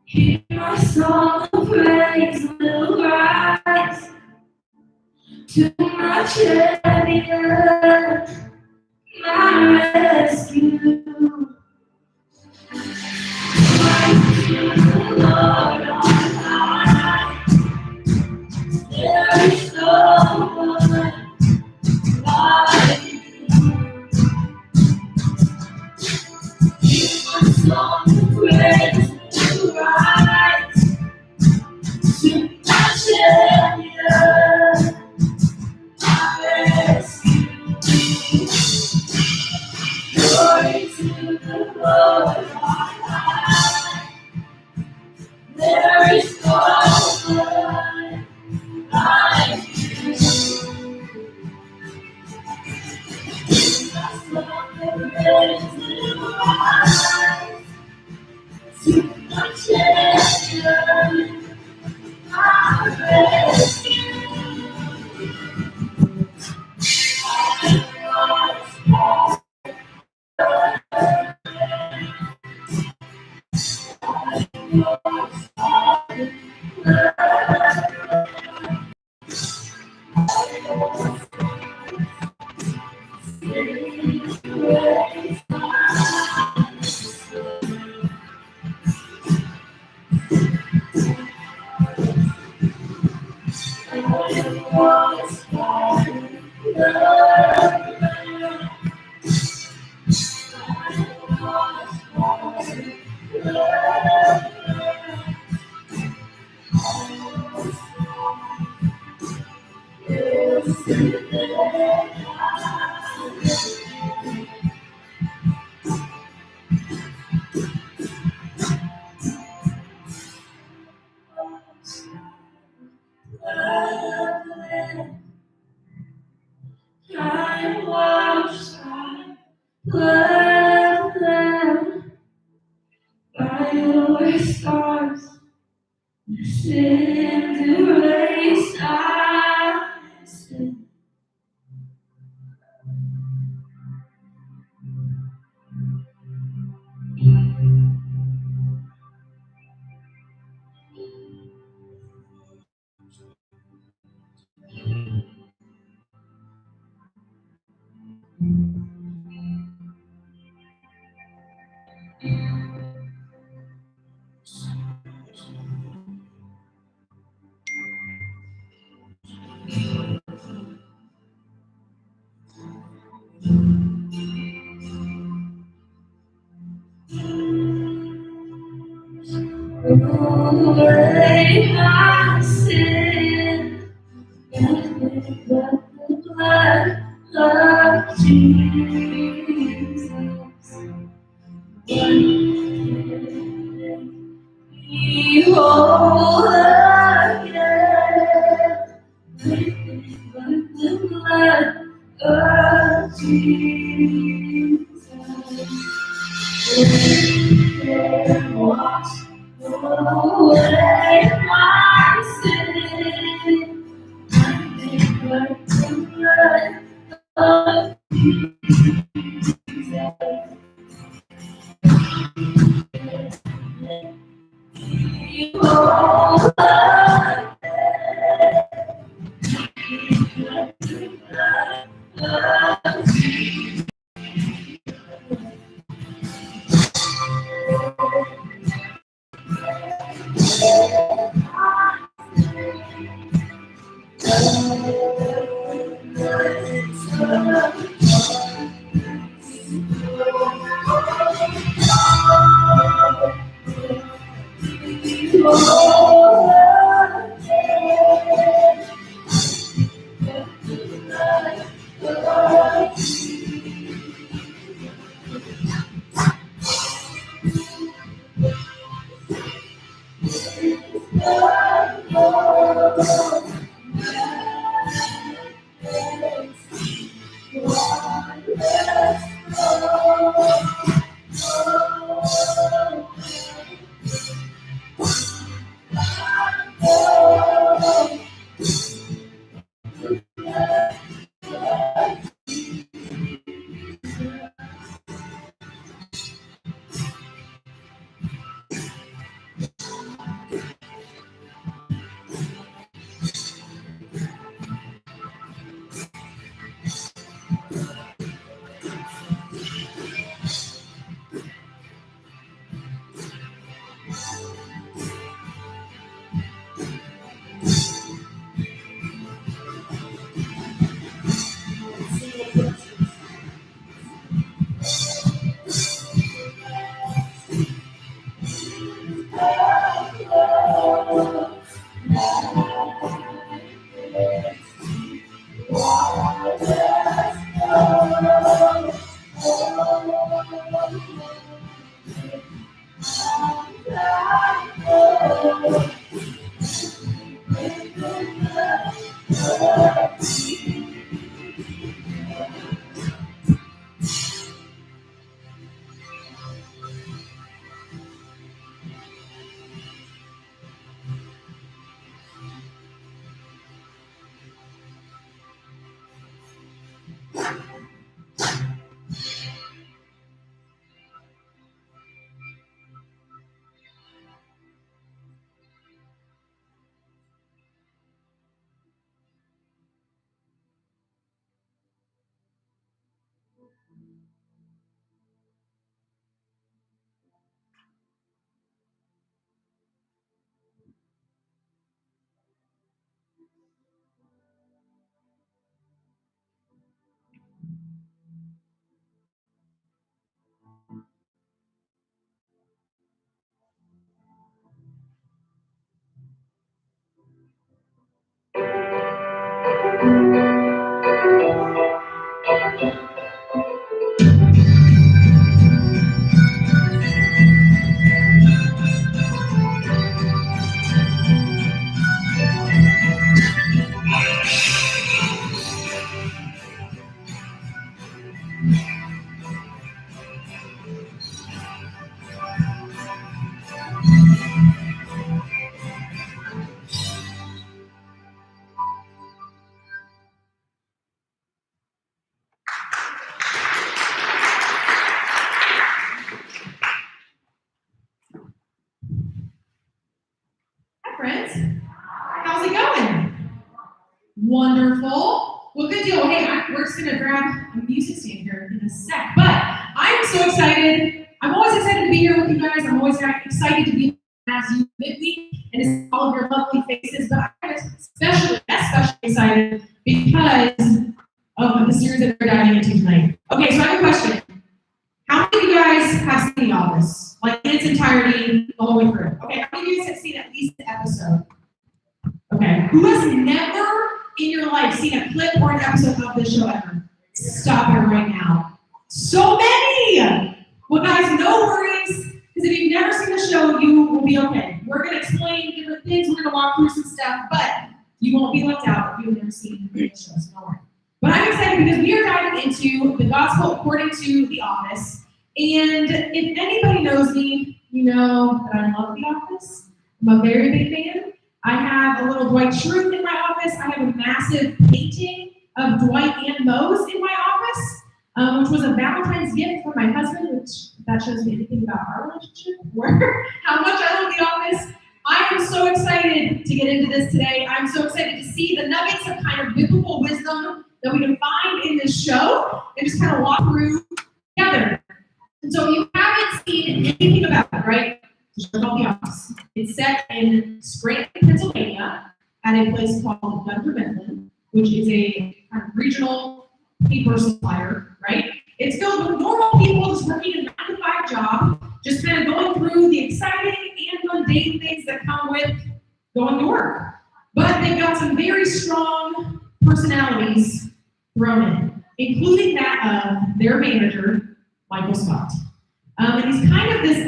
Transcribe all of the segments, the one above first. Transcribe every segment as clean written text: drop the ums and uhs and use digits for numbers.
Hear my song of praise will rise to my champion, my rescue. Praise to the Lord on high. There is no one like you. Hear my song of praise will rise to my champion, my rescue. Glory to the Lord on high. There is no one like you. My song of praise will rise to my champion, my rescue. I washed by blood, by your scars, sin erased, I sin. Away my sin, nothing but the blood of Jesus. Be whole again, nothing but the blood of Jesus. Wash away my sin, nothing but the blood of Jesus. Be whole again, nothing but the blood of Jesus. Friends, how's it going? Wonderful. Well, good deal. Hey, we're just gonna grab a music stand here in a sec. But I'm so excited. I'm always excited to be here with you guys. I'm always excited to be Naz YTH Midweek and to see all of your lovely faces. But I'm especially excited because of the series that we're diving into tonight. Okay, so I have a question. How many of you guys have seen The Office? Like in its entirety, the whole way through? Okay, how many of you guys have seen at least an episode? Okay, who has never in your life seen a clip or an episode of this show ever? Stop it right now. So many! Well, guys, no worries, because if you've never seen the show, you will be okay. We're going to explain different things, we're going to walk through some stuff, but you won't be left out if you've never seen the show, so don't worry. But I'm excited because we are diving into the gospel according to The Office. And if anybody knows me, you know that I love The Office. I'm a very big fan. I have a little Dwight Schrute in my office. I have a massive painting of Dwight and Mose in my office, which was a Valentine's gift from my husband, which if that shows me anything about our relationship or how much I love The Office. I am so excited to get into this today. I'm so excited to see the nuggets of kind of biblical wisdom that we can find in this show and just kind of walk through together. And so you haven't seen anything about it, right? The show called The Office. It's set in Scranton, Pennsylvania, at a place called Dunder Mifflin, which is a kind of regional paper supplier, right? It's filled with normal people just working a 9-to-5 job, just kind of going through the exciting and mundane things that come with going to work. But they've got some very strong personalities thrown in, including that of their manager, Michael Scott. And he's kind of this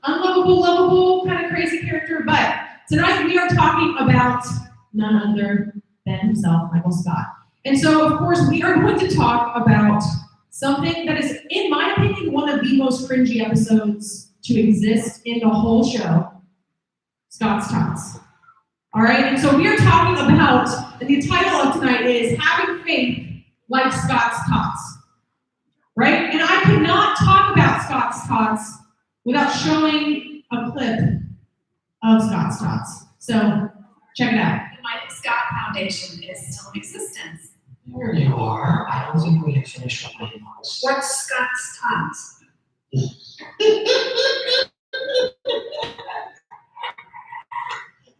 unlovable, lovable, kind of crazy character, but tonight we are talking about none other than himself, Michael Scott. And so, of course, we are going to talk about something that is, in my opinion, one of the most cringy episodes to exist in the whole show, Scott's Tots. All right, and so we are talking about, and the title of tonight is Having Faith Like Scott's Tots. Right? And I could not talk about Scott's Tots without showing a clip of Scott's Tots. So, check it out. The Michael Scott Foundation is still in existence. There you are. I don't think we have finished what we was. What's Scott's Tots?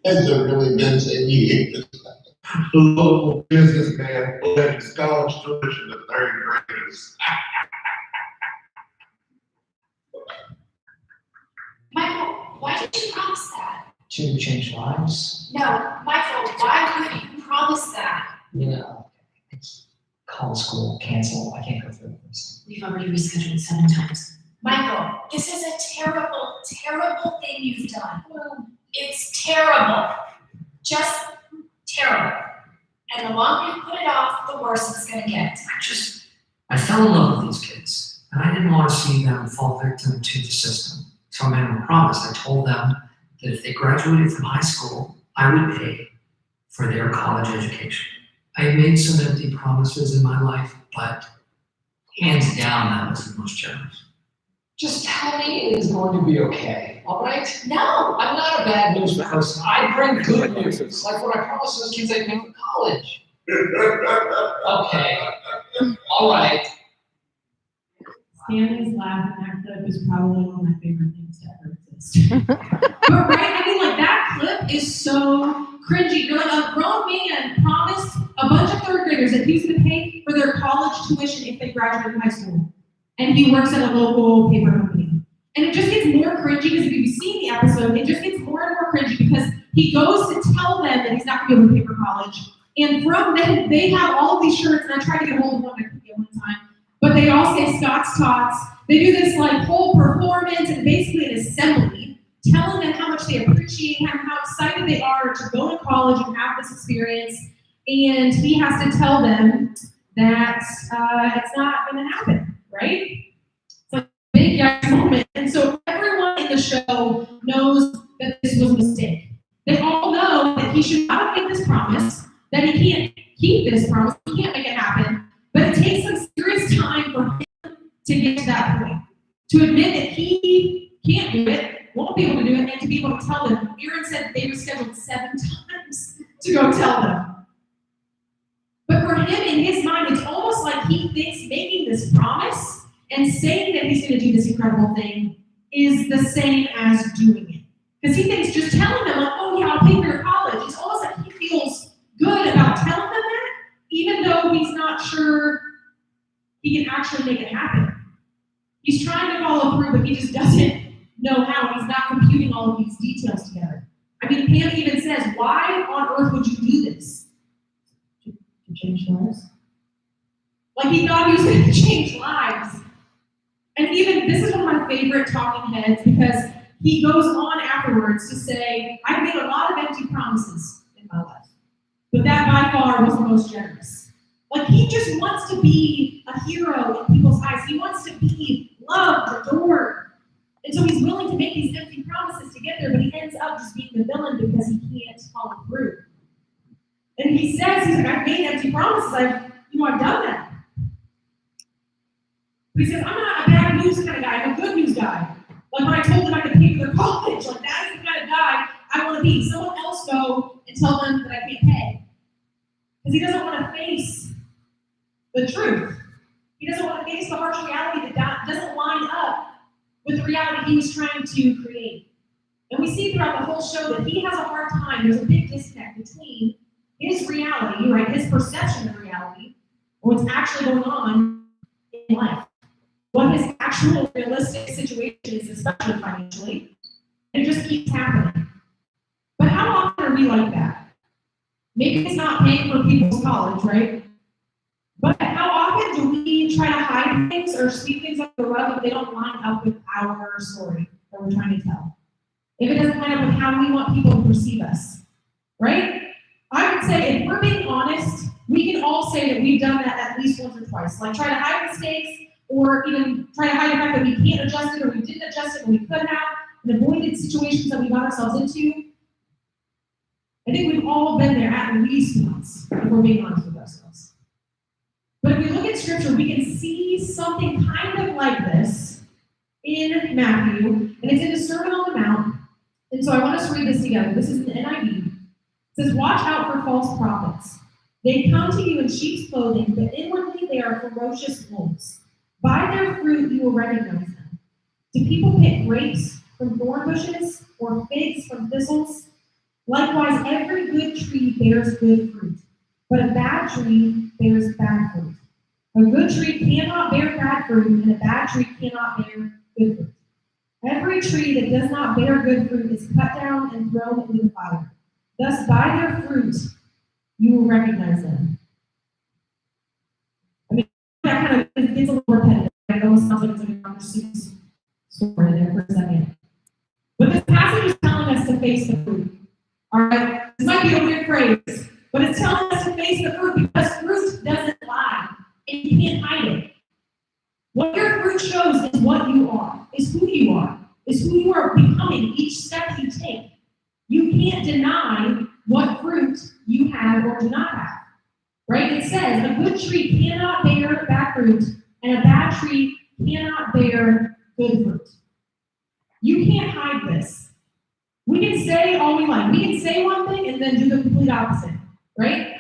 Has it really been 10 years? The local businessman led his college tuition to third graders. Michael, why did you promise that? To change lives? No, Michael, why would you promise that? Yeah. It's call school, cancel. I can't go through this. We've already rescheduled 7 times. Michael, this is a terrible, terrible thing you've done. It's terrible. Just terrible. And the longer you put it off, the worse it's gonna get. I fell in love with these kids, and I didn't want to see them fall victim to the system. So I made them a promise. I told them that if they graduated from high school, I would pay for their college education. I had made some empty promises in my life, but hands down, that was the most generous. Just tell me it is going to be okay, all right? No. I'm not a bad news person. I bring good news, like when I promised those kids I'd pay for college. Okay, all right. Stanley's laugh in that clip is probably one of my favorite things to ever exist. But right, I mean, like, that clip is so cringy. You're like, a grown man promised a bunch of third graders that he was going to pay for their college tuition if they graduated from high school. And he works at a local paper company. And it just gets more cringy because if you've seen the episode, it just gets more and more cringy because he goes to tell them that he's not going to be able to pay for college. And from them, they have all of these shirts, and I tried to get a hold of one, I couldn't get one time. But they all say Scott's Tots. They do this like whole performance and basically an assembly, telling them how much they appreciate him, how excited they are to go to college and have this experience. And he has to tell them that it's not going to happen, right? It's like a big yes moment. And so everyone in the show knows that this was a mistake. They all know that he should not have made this promise, that he can't keep this promise, he can't make it happen. But it takes some serious time for him to get to that point. To admit that he can't do it, won't be able to do it, and to be able to tell them. Aaron said they were scheduled 7 times to go tell them. But for him, in his mind, it's almost like he thinks making this promise and saying that he's going to do this incredible thing is the same as doing it. Because he thinks just telling them, like, oh yeah, I'll pay for your college, it's almost like he feels good about telling them that, even though he's not sure he can actually make it happen. He's trying to follow through, but he just doesn't know how. He's not computing all of these details together. I mean, Pam even says, why on earth would you do this? To change lives? Like he thought he was going to change lives. And even, this is one of my favorite talking heads because he goes on afterwards to say, I've made a lot of empty promises in my life, but that by far was the most generous. Like he just wants to be a hero in people's eyes. He wants to be loved, adored. And so he's willing to make these empty promises to get there, but he ends up just being the villain because he can't follow through. And he says, he's like, I've made empty promises. I've done that. But he says, I'm not a bad news kind of guy. I'm a good news guy. Like when I told them I could pay for their college, like that is the kind of guy I want to be. Someone else go and tell them that I can't pay. Because he doesn't want to face the truth. He doesn't want to face the harsh reality that doesn't line up with the reality he was trying to create. And we see throughout the whole show that he has a hard time. There's a big disconnect between his reality, right, his perception of reality, what's actually going on in life, what his actual realistic situation is, especially financially, and it just keeps happening. But how often are we like that? Maybe it's not paying for people's college, right? But how often do we try to hide things or sweep things under the rug if they don't line up with our story that we're trying to tell? If it doesn't line up with how we want people to perceive us, right? I would say if we're being honest, we can all say that we've done that at least once or twice. Like try to hide mistakes, or even try to hide the fact that we can't adjust it, or we didn't adjust it when we could have, and avoided situations that we got ourselves into. I think we've all been there at least once, if we're being honest with ourselves. But if we look at scripture, we can see something kind of like this in Matthew, and it's in the Sermon on the Mount. And so I want us to read this together. This is in the NIV. It says, "Watch out for false prophets. They come to you in sheep's clothing, but inwardly they are ferocious wolves. By their fruit you will recognize them. Do people pick grapes from thorn bushes or figs from thistles? Likewise, every good tree bears good fruit, but a bad tree bears bad fruit. A good tree cannot bear bad fruit, and a bad tree cannot bear good fruit. Every tree that does not bear good fruit is cut down and thrown into the fire. Thus, by their fruit, you will recognize them." I mean, that kind of gets a little repetitive. It almost sounds like it's like a Dr. Seuss story there for a second. But this passage is telling us to face the fruit. All right? This might be a weird phrase, but it's telling us to face the fruit because fruit doesn't lie, and you can't hide it. What your fruit shows is what you are, is who you are becoming each step you take. You can't deny what fruit you have or do not have, right? It says a good tree cannot bear bad fruit, and a bad tree cannot bear good fruit. You can't hide this. We can say all we like. We can say one thing and then do the complete opposite, right?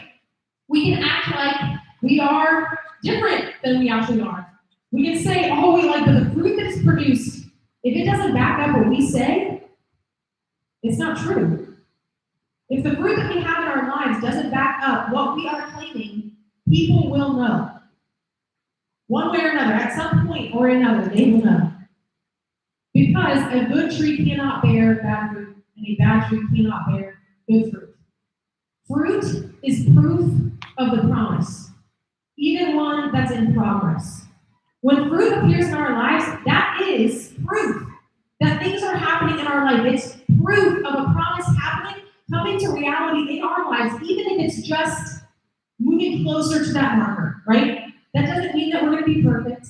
We can act like we are different than we actually are. We can say all we like, but the fruit that is produced, if it doesn't back up what we say, it's not true. If the fruit that we have in our lives doesn't back up what we are claiming, people will know. One way or another, at some point or another, they will know. Because a good tree cannot bear bad fruit, and a bad tree cannot bear good fruit. Fruit is proof of the promise, even one that's in progress. When fruit appears in our lives, that is proof that things are happening in our life. It's proof of a promise happening, coming to reality in our lives, even if it's just moving closer to that marker, right? That doesn't mean that we're going to be perfect.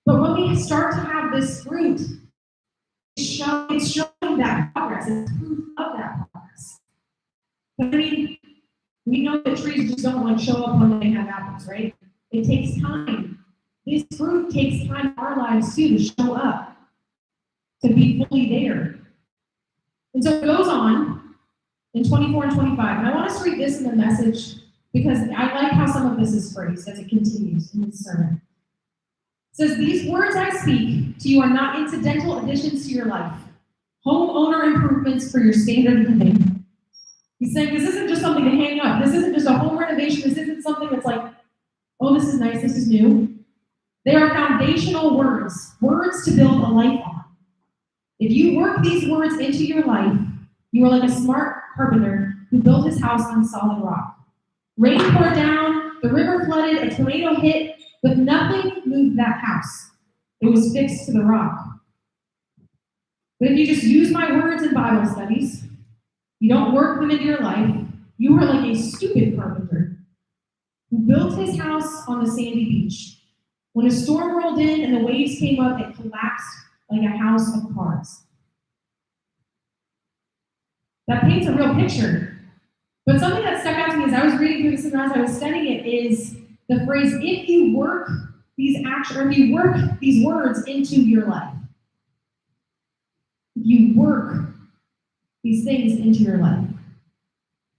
But when we start to have this fruit, it's showing that progress. It's proof of that progress. But I mean, we know that trees just don't like show up when they have apples, right? It takes time. This fruit takes time in our lives too to show up, to be fully there. And so it goes on in 24 and 25. And I want us to read this in the Message because I like how some of this is phrased as it continues in this sermon. It says, "These words I speak to you are not incidental additions to your life, homeowner improvements for your standard living." He's saying this isn't just something to hang up. This isn't just a home renovation. This isn't something that's like, oh, this is nice, this is new. They are foundational words, words to build a life on. If you work these words into your life, you are like a smart carpenter who built his house on solid rock. Rain poured down, the river flooded, a tornado hit, but nothing moved that house. It was fixed to the rock. But if you just use my words in Bible studies, you don't work them into your life, you are like a stupid carpenter who built his house on the sandy beach. When a storm rolled in and the waves came up, it collapsed like a house of cards. That paints a real picture. But something that stuck out to me as I was reading through this and as I was studying it is the phrase, if you work these actions, or if you work these words into your life. If you work these things into your life.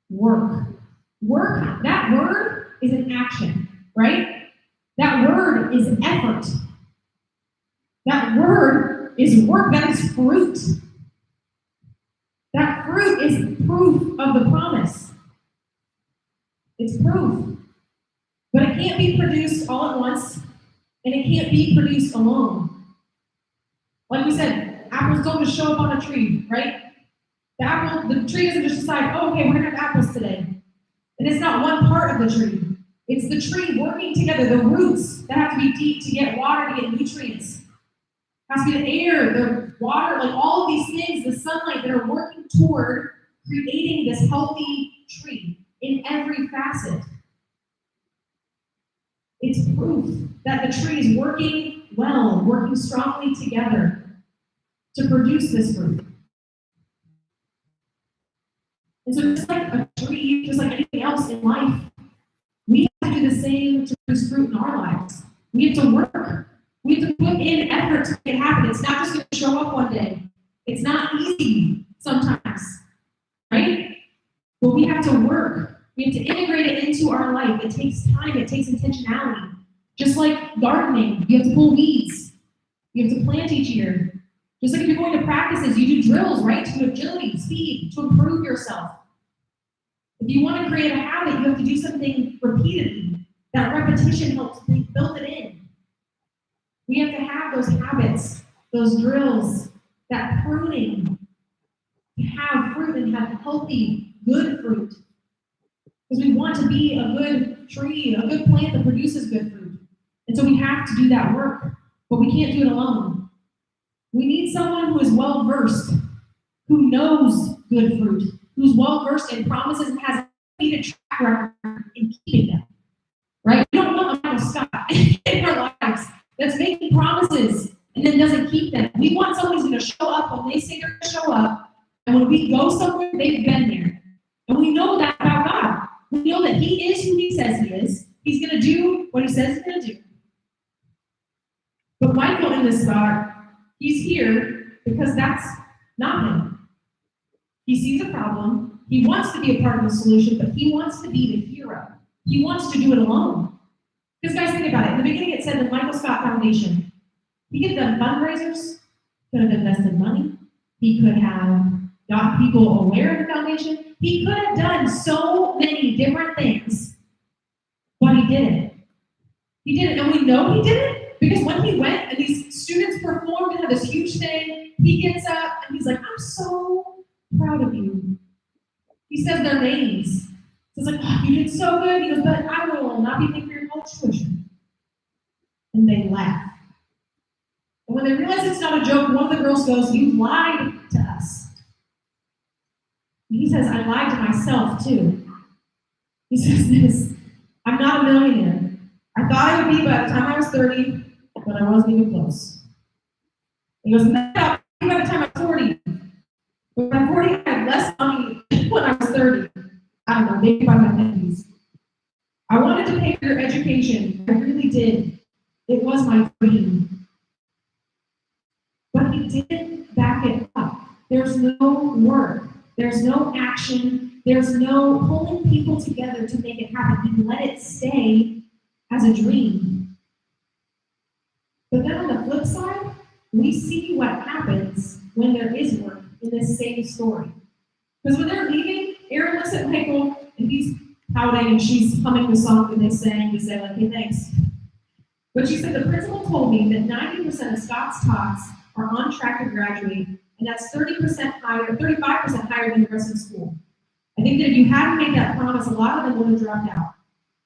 Work. Work, that word is an action, right? That word is effort. That word is work. That is fruit. That fruit is proof of the promise. It's proof. But it can't be produced all at once, and it can't be produced alone. Like we said, apples don't just show up on a tree, right? The tree doesn't just decide, oh, okay, we're gonna have apples today. And it's not one part of the tree. It's the tree working together, the roots that have to be deep to get water, to get nutrients. It has to be the air, the water, like all of these things, the sunlight that are working toward creating this healthy tree in every facet. It's proof that the tree is working well, working strongly together to produce this fruit. And so just like a tree, just like anything else in life, we have to do the same to produce fruit in our lives. We have to work. We have to put in effort to make it happen. It's not just going to show up one day. It's not easy sometimes, right? But we have to work. We have to integrate it into our life. It takes time. It takes intentionality. Just like gardening, you have to pull weeds. You have to plant each year. Just like if you're going to practices, you do drills, right? To do agility, speed, to improve yourself. If you want to create a habit, you have to do something repeatedly. That repetition helps build it in. We have to have those habits, those drills, that pruning, to have fruit and have healthy, good fruit. Because we want to be a good tree, a good plant that produces good fruit. And so we have to do that work, but we can't do it alone. We need someone who is well-versed, who knows good fruit, who's well-versed in promises and has a track record in keeping them. Right? We don't want a Michael Scott in our lives that's making promises and then doesn't keep them. We want someone who's going to show up when they say they're going to show up, and when we go somewhere, they've been there. And we know that about God. We know that He is who He says He is. He's going to do what He says He's going to do. But Michael in this spot, he's here because that's not him. He sees a problem. He wants to be a part of the solution, but he wants to be the hero. He wants to do it alone. Because guys, think about it. In the beginning, it said the Michael Scott Foundation. He could have done fundraisers, could have invested money. He could have got people aware of the foundation. He could have done so many different things, but he didn't. He did it, and we know he did it because when he went and these students performed and had this huge thing, he gets up and he's like, I'm so proud of you. He says their names. He's like, oh, you did so good. He goes, but I will not be paying for your college tuition. And they laugh. And when they realize it's not a joke, one of the girls goes, you lied to us. And he says, I lied to myself too. He says this, I'm not a millionaire. I thought I would be by the time I was 30, but I wasn't even close. He goes, no, by the time I was 40. But by 40, I had less money when I was 30. I don't know, maybe by my 50s. I wanted to pay for your education. I really did. It was my dream. But he didn't back it up. There's no work. There's no action. There's no pulling people together to make it happen. He let it stay as a dream. But then on the flip side, we see what happens when there is work in this same story. Because when they're leaving, Erin looks at Michael and he's pouting and she's humming the song that they sang to say, like, hey, thanks. But she said, the principal told me that 90% of Scott's talks are on track to graduate, and that's 35% higher than the rest of the school. I think that if you hadn't made that promise, a lot of them would have dropped out,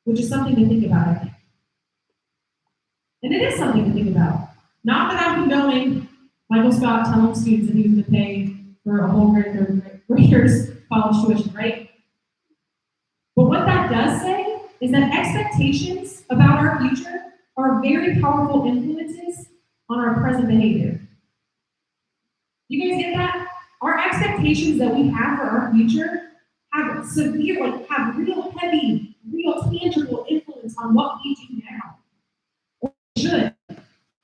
which is something to think about, I think. And it is something to think about. Not that I'm condoning Michael Scott telling students that he was going to pay for a whole grader's college tuition, right? But what that does say is that expectations about our future are very powerful influences on our present behavior. You guys get that? Our expectations that we have for our future have have real heavy, real tangible influence on what we do now. Or should.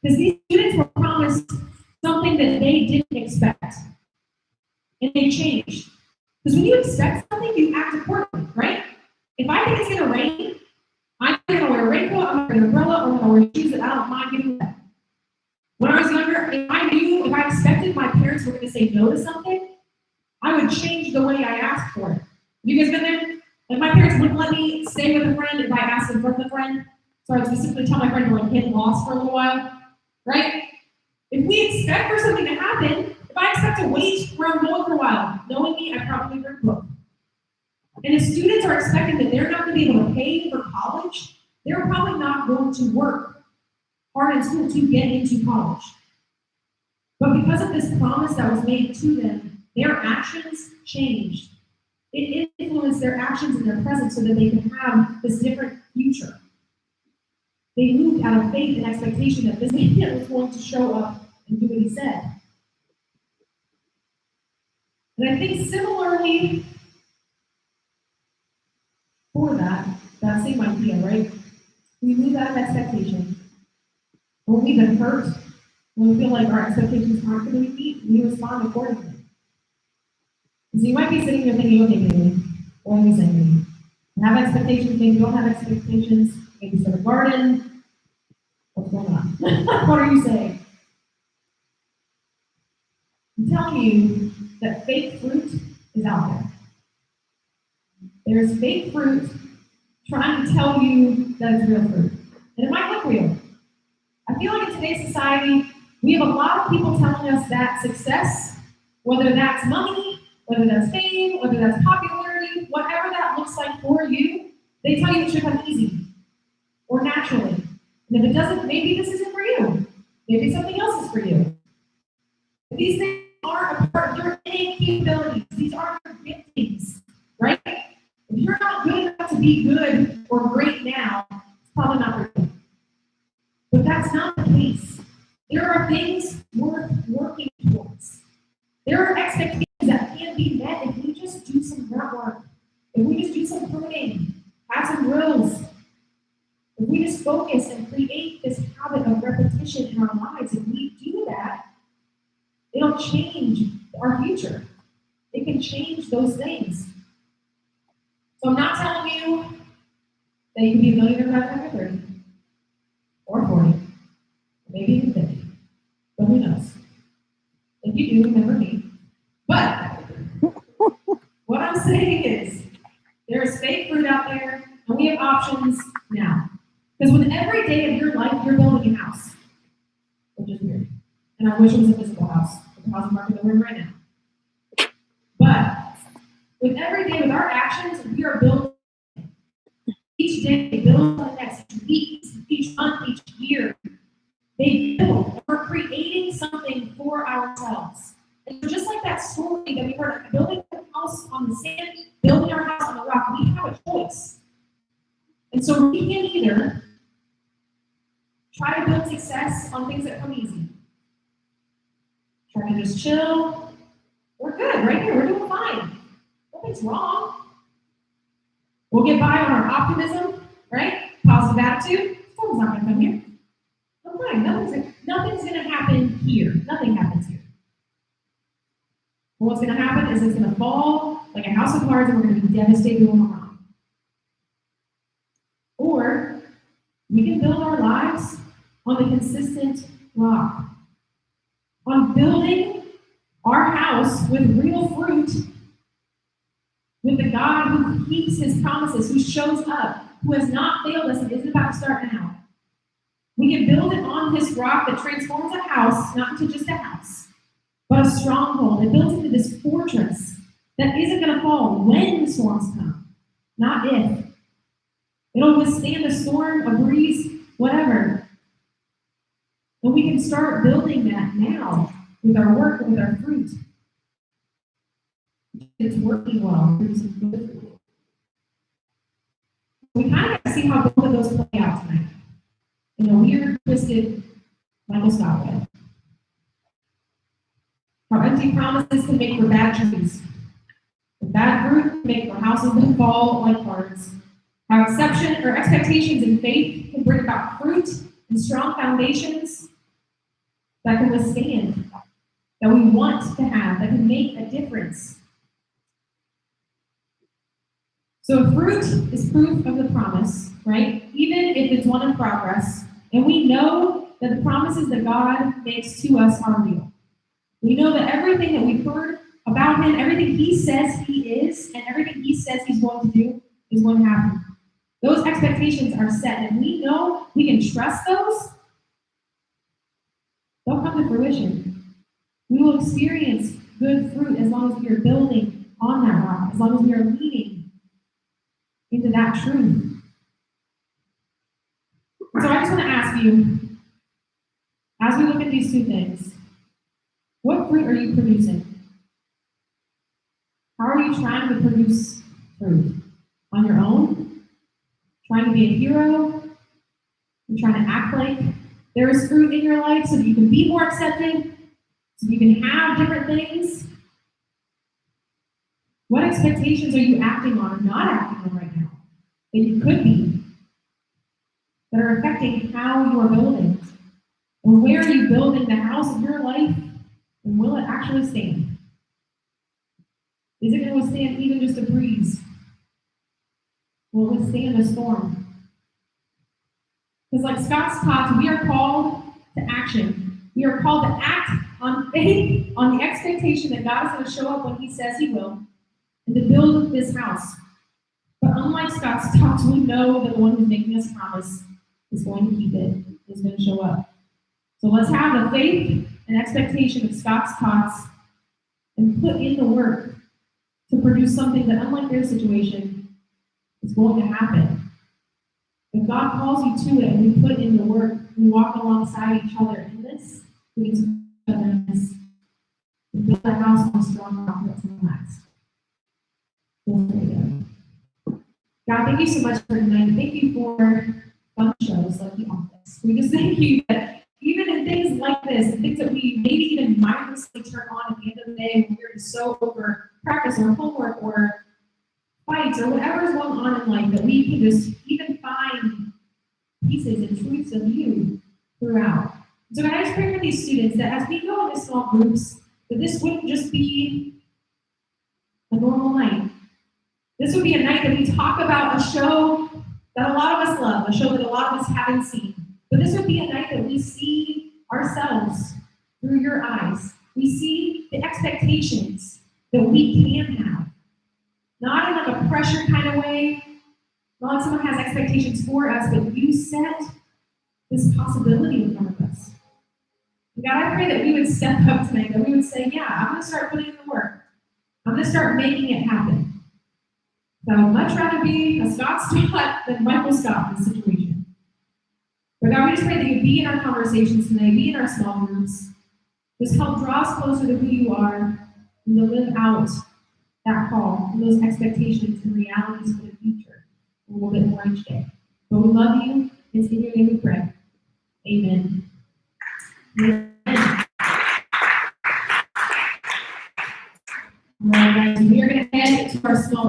Because these students were promised something that they didn't expect. And they changed. Because when you expect something, you act accordingly, right? If I think it's going to rain, I'm going to wear a raincoat, I'm going to wear an umbrella, or I'm going to wear shoes that I don't mind getting wet. When I was younger, if I expected my parents were going to say no to something, I would change the way I asked for it. You guys been there? Like my parents wouldn't let me stay with a friend if I asked them from a friend. So I would specifically tell my friend to like get lost for a little while, right? If we expect for something to happen, if I expect to wait where I'm going for a while, knowing me, I probably bring a book. And if students are expecting that they're not going to be able to pay for college, they're probably not going to work hard in school to get into college. But because of this promise that was made to them, their actions changed. It influenced their actions and their present so that they could have this different future. They moved out of faith and expectation that this man was going to show up and do what he said. And I think similarly for that same idea, right? We move out of expectation. When we've been hurt, when we feel like our expectations aren't going to be met, we respond accordingly. So you might be sitting here thinking, okay, maybe, what are you saying to me? Have expectations, maybe don't have expectations, maybe start a garden. What's going on? What are you saying? I'm telling you that fake fruit is out there. There's fake fruit trying to tell you that it's real fruit. And it might look real. I feel like in today's society, we have a lot of people telling us that success, whether that's money, whether that's fame, whether that's popularity, whatever that looks like for you, they tell you it should come easy or naturally. And if it doesn't, maybe this isn't for you. Maybe something else is for you. These things aren't a part of your innate capabilities. These aren't your giftings, right? If you're not good enough to be good or great now, it's probably not for you. But that's not the case. There are things worth working towards. There are expectations that can be met if we just do some grunt work, if we just do some pruning, have some drills, if we just focus and create this habit of repetition in our lives. If we do that, it'll change our future. It can change those things. So I'm not telling you that you can be a millionaire by the time you're 30 or 40, maybe even 50, but who knows? If you do, remember me. But what I'm saying is there's fake fruit out there, and we have options now. Because with every day of your life, you're building a house, which is weird. And I wish it was a physical house, like the housing market that we're in right now. But with every day, with our actions, we are building. Each day, they build on the next, week, each month, each year. They build. We're creating something for ourselves. And so just like that story that we heard, building a house on the sand, building our house on the rock, we have a choice. And so we can either try to build success on things that come easy. Try to just chill. We're good right here. We're doing fine. Nothing's wrong. We'll get by on our optimism, right? Positive attitude. Storm's not going to come here. I'm fine. Nothing's going to happen here. Nothing happens here. But what's going to happen is it's going to fall like a house of cards, and we're going to be devastated when we're wrong. Or we can build our lives on the consistent rock, on building our house with real fruit, with the God who keeps his promises, who shows up, who has not failed us and isn't about to start now. We can build it on this rock that transforms a house, not into just a house, but a stronghold. It builds into this fortress that isn't going to fall when the storms come, not if. It'll withstand a storm, a breeze, whatever. And we can start building that now with our work and with our fruit. It's working well. We kind of see how both of those play out tonight in a weird, twisted, Michael Scott way. Our empty promises can make for bad trees. The bad fruit can make for houses that fall like cards. Our exception or expectations and faith can bring about fruit and strong foundations that can withstand, that we want to have, that can make a difference. So fruit is proof of the promise, right? Even if it's one in progress, and we know that the promises that God makes to us are real. We know that everything that we've heard about him, everything he says he is, and everything he says he's going to do, is going to happen. Those expectations are set, and we know we can trust those. They'll come to fruition. We will experience good fruit as long as we are building on that rock, as long as we are leaning into that truth. So I just want to ask you, as we look at these two things, what fruit are you producing? How are you trying to produce fruit? On your own? Trying to be a hero? You're trying to act like there is fruit in your life so that you can be more accepted, so you can have different things? What expectations are you acting on or not acting on right now that you could be, that are affecting how you are building? Or where are you building the house of your life, and will it actually stand? Is it going to withstand even just a breeze? Will it withstand a storm? Because like Scott's taught, we are called to action. We are called to act on faith, on the expectation that God is going to show up when he says he will, and to build this house. But unlike Scott's talks, we know that the one who's making us promise is going to keep it, is going to show up. So let's have the faith and expectation of Scott's talks and put in the work to produce something that, unlike their situation, is going to happen. If God calls you to it and we put in the work, we walk alongside each other in this, we can support each other in this, and build a house on a strong rock that's going to last. God, thank you so much for tonight. Thank you for fun shows like The Office. We just thank you that even in things like this, and things that we maybe even mindlessly turn on at the end of the day when we're just so over practice or homework or fights or whatever is going on in life, that we can just even find pieces and truths of you throughout. So God, I just pray for these students that as we go into small groups, that this wouldn't just be a normal night. This would be a night that we talk about a show that a lot of us love, a show that a lot of us haven't seen. But this would be a night that we see ourselves through your eyes. We see the expectations that we can have. Not in like a pressure kind of way, not like someone has expectations for us, but you set this possibility in front of us. And God, I pray that we would step up tonight, that we would say, yeah, I'm going to start putting in the work. I'm going to start making it happen. So I would much rather be a Scott Scott than Michael Scott in this situation. But God, we just pray that you'd be in our conversations tonight, be in our small groups. Just help draw us closer to who you are and to live out that call and those expectations and realities for the future a little bit more each day. But we love you. It's in your name we pray. Amen. Amen. All right, guys, we are going to head to our small